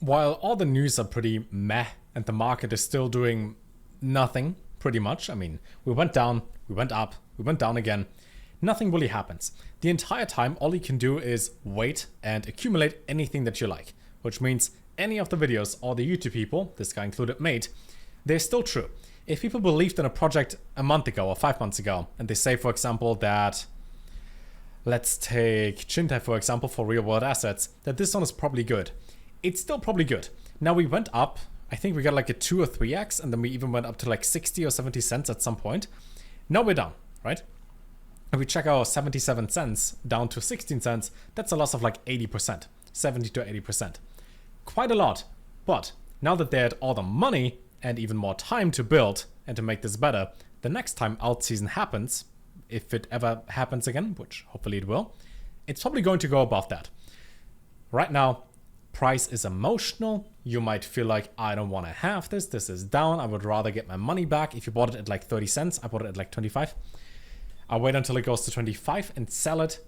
While all the news are pretty meh and the market is still doing nothing, pretty much. I mean, we went down, we went up, we went down again. Nothing really happens. The entire time, all you can do is wait and accumulate anything that you like, which means any of the videos all the YouTube people, this guy included, made, they're still true. If people believed in a project a month ago or 5 months ago, and they say, for example, that, let's take Chintai, for example, for real world assets, that this one is probably good. It's still probably good. Now we went up, I think we got like a 2 or 3x, and then we even went up to like 60 or 70 cents at some point. Now we're down, right? If we check our 77 cents down to 16 cents, that's a loss of like 80%, 70 to 80%. Quite a lot. But now that they had all the money and even more time to build and to make this better, the next time alt season happens, if it ever happens again, which hopefully it will, it's probably going to go above that. Right now, price is emotional. You might feel like, I don't want to have this. This is down. I would rather get my money back. If you bought it at like 30 cents, I bought it at like 25. I'll wait until it goes to 25 and sell it.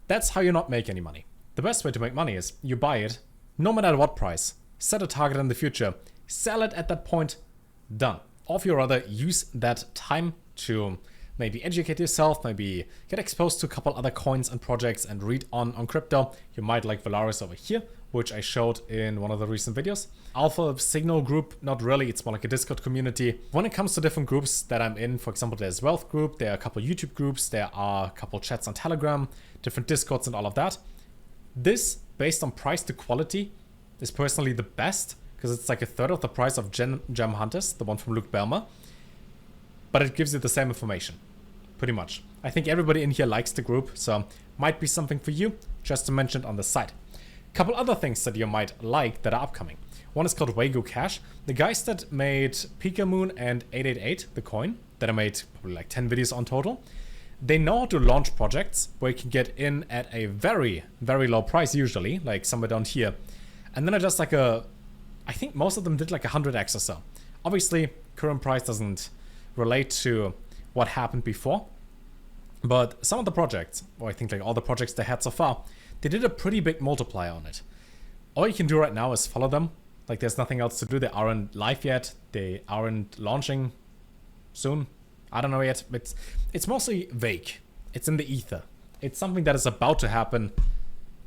That's how you not make any money. The best way to make money is you buy it, no matter what price. Set a target in the future. Sell it at that point. Done. Or if you rather use that time to maybe educate yourself, maybe get exposed to a couple other coins and projects and read on crypto. You might like Valaris over here, which I showed in one of the recent videos. Alpha Signal group, not really, it's more like a Discord community. When it comes to different groups that I'm in, for example, there's Wealth group, there are a couple YouTube groups, there are a couple chats on Telegram, different Discords and all of that. This, based on price to quality, is personally the best, because it's like a third of the price of Gem Hunters, the one from Luke Belmer. But it gives you the same information. Pretty much. I think everybody in here likes the group, so might be something for you, just to mention it on the side. Couple other things that you might like that are upcoming. One is called Waygo Cash. The guys that made Pika Moon and 888, the coin, that I made probably like 10 videos on total, they know how to launch projects where you can get in at a very, very low price usually, like somewhere down here. And then I just like I think most of them did like 100x or so. Obviously, current price doesn't relate to what happened before, but some of the projects, or I think like all the projects they had so far, they did a pretty big multiplier on it. All you can do right now is follow them. Like there's nothing else to do. They aren't live yet. They aren't launching soon. I don't know yet. It's mostly vague. It's in the ether. It's something that is about to happen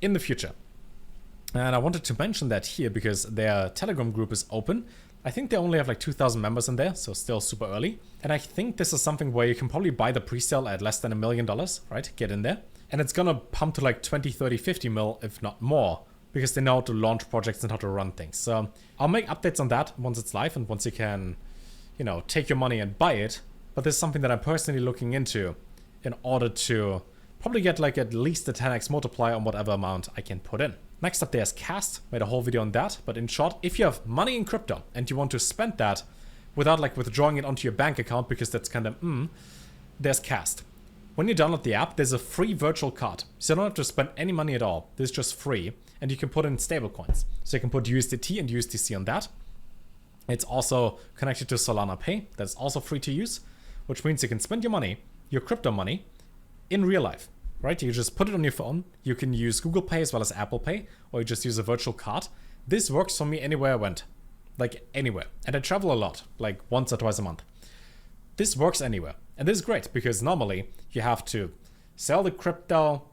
in the future. And I wanted to mention that here because their Telegram group is open. I think they only have like 2,000 members in there, so still super early. And I think this is something where you can probably buy the pre-sale at less than $1 million, right? Get in there. And it's gonna pump to like 20, 30, 50 mil, if not more, because they know how to launch projects and how to run things. So I'll make updates on that once it's live and once you can, you know, take your money and buy it. But this is something that I'm personally looking into in order to probably get like at least a 10x multiplier on whatever amount I can put in. Next up, there's Cast. Made a whole video on that. But in short, if you have money in crypto and you want to spend that without like withdrawing it onto your bank account, because that's kind of, there's Cast. When you download the app, there's a free virtual card. So you don't have to spend any money at all. This is just free. And you can put in stable coins. So you can put USDT and USDC on that. It's also connected to Solana Pay. That's also free to use, which means you can spend your money, your crypto money, in real life. Right? You just put it on your phone. You can use Google Pay as well as Apple Pay, or you just use a virtual card. This works for me anywhere I went, like anywhere. And I travel a lot, like once or twice a month. This works anywhere. And this is great because normally you have to sell the crypto,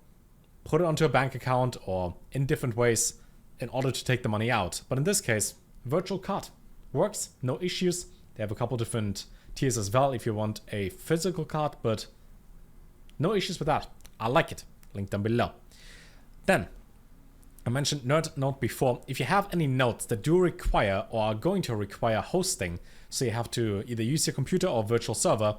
put it onto a bank account or in different ways in order to take the money out. But in this case, virtual card works, no issues. They have a couple different tiers as well if you want a physical card, but no issues with that. I like it. Link down below. Then, I mentioned Nerd Node before. If you have any nodes that do require or are going to require hosting, so you have to either use your computer or virtual server,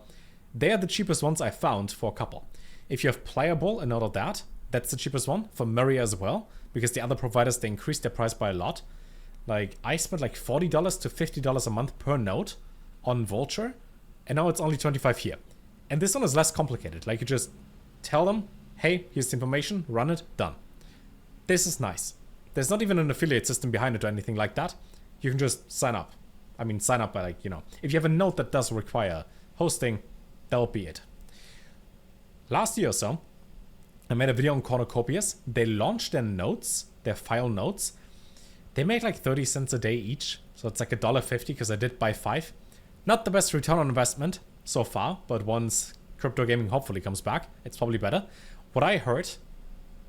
they are the cheapest ones I found for a couple. If you have Playable and all of that, that's the cheapest one. For Murray as well, because the other providers, they increased their price by a lot. Like, I spent like $40 to $50 a month per node on Vulture, and now it's only 25 here. And this one is less complicated. Like, you just tell them, hey, here's the information, run it, done. This is nice. There's not even an affiliate system behind it or anything like that. You can just sign up. I mean, sign up by like, you know, if you have a node that does require hosting, that'll be it. Last year or so, I made a video on Cornucopias. They launched their nodes, their file nodes, They make like 30 cents a day each. So it's like $1.50 because I did buy 5. Not the best return on investment so far, but once crypto gaming hopefully comes back, it's probably better. What I heard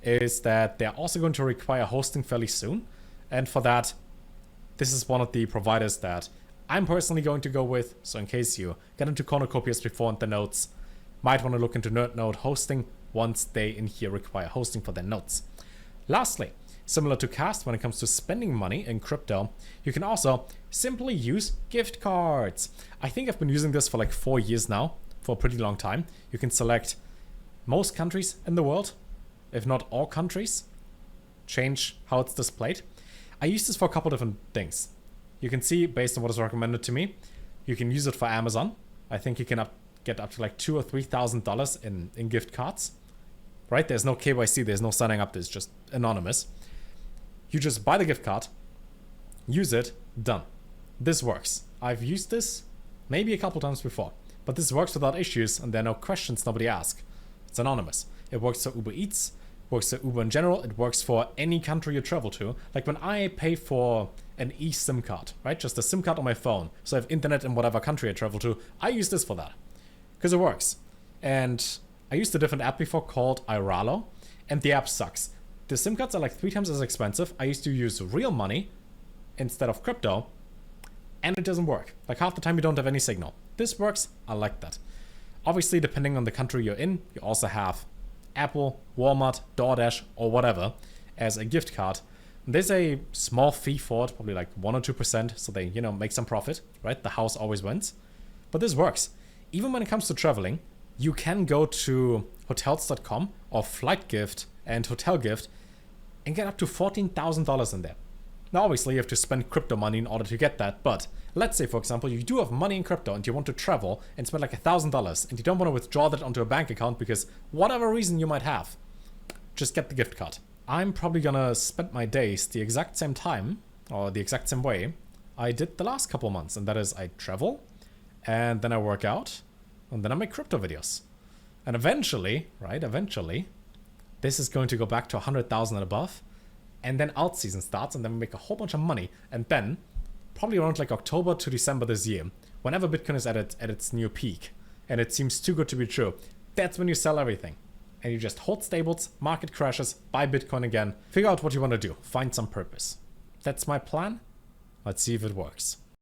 is that they're also going to require hosting fairly soon. And for that, this is one of the providers that I'm personally going to go with. So in case you get into cornucopias before in the notes, might want to look into NerdNode hosting once they in here require hosting for their nodes. Lastly, similar to Cast, when it comes to spending money in crypto, you can also simply use gift cards. I think I've been using this for like 4 years now, for a pretty long time. You can select most countries in the world, if not all countries, change how it's displayed. I use this for a couple different things. You can see, based on what is recommended to me, you can use it for Amazon. I think you can get up to like $2,000 or $3,000 in gift cards. Right? There's no KYC, there's no signing up, there's just anonymous. You just buy the gift card, use it, done. This works. I've used this maybe a couple times before, but this works without issues and there are no questions nobody asks. It's anonymous. It works for Uber Eats, works for Uber in general, it works for any country you travel to. Like when I pay for an eSIM card, right? Just a SIM card on my phone, so I have internet in whatever country I travel to, I use this for that. Because it works. And I used a different app before called Iralo, and the app sucks. The SIM cards are like 3 times as expensive. I used to use real money instead of crypto, and it doesn't work. Like half the time you don't have any signal. This works, I like that. Obviously, depending on the country you're in, you also have Apple, Walmart, DoorDash, or whatever as a gift card. There's a small fee for it, probably like 1 or 2%, so they, make some profit, right? The house always wins. But this works. Even when it comes to traveling, you can go to hotels.com or FlightGift and HotelGift and get up to $14,000 in there. Now, obviously, you have to spend crypto money in order to get that, but let's say, for example, you do have money in crypto and you want to travel and spend like $1,000 and you don't want to withdraw that onto a bank account because whatever reason you might have, just get the gift card. I'm probably gonna spend my days the exact same time or the exact same way I did the last couple months, and that is I travel and then I work out and then I make crypto videos. And eventually, this is going to go back to 100,000 and above, and then alt season starts and then we make a whole bunch of money, and then probably around like October to December this year, whenever Bitcoin is at its new peak and it seems too good to be true, that's when you sell everything. And you just hold stables, market crashes, buy Bitcoin again, figure out what you want to do, find some purpose. That's my plan. Let's see if it works.